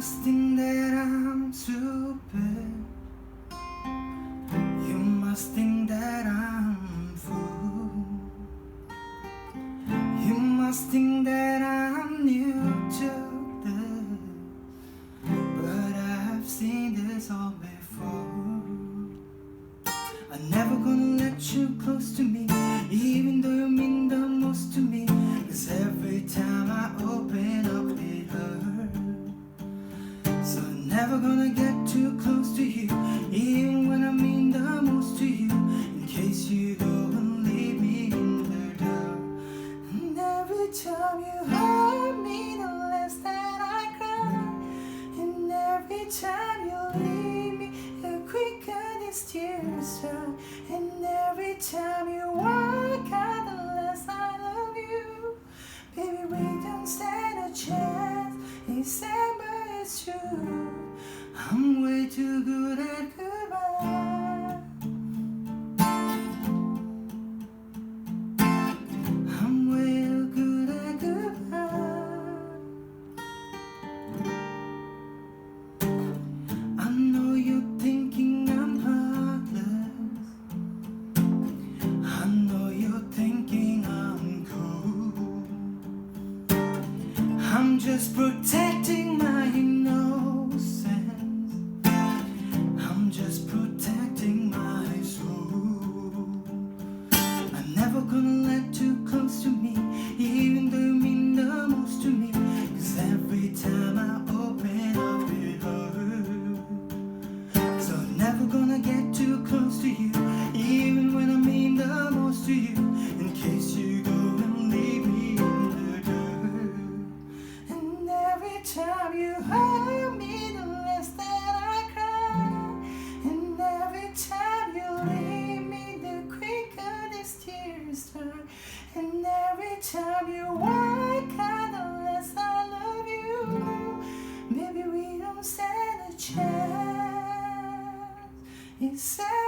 must think that I'm stupid. You must think that I'm fool. You must think that I'm new to this, but I've seen this all before. I'm never gonna let you close to me, even though you mean the most to me. 'Cause every time I open up it hurts. So I'm never gonna get too close to you, even when I mean the most to you, in case you go and leave me in the dark. And every time you hurt me, the less that I cry. And every time you leave me, the quicker these tears start. And every time you walk out, the less I love you. Baby, we don't stand a chance. It's sad, but it's true. I'm way too good at goodbye. I'm way too good at goodbye. I know you're thinking I'm heartless. I know you're thinking I'm cool. I'm just protecting my innocence. I'm just protecting my soul. I'm never gonna let you close to me, even though you mean the most to me. 'Cause every time I open up it hurts. So I'm never gonna get too close to you, even when I mean the most to you, in case you go and leave me in the dirt. And every time you hurt me, the less that I cry. And every time you leave me, the quicker these tears start. And every time you walk out, the less I love you. Maybe we don't stand a chance. It's sad.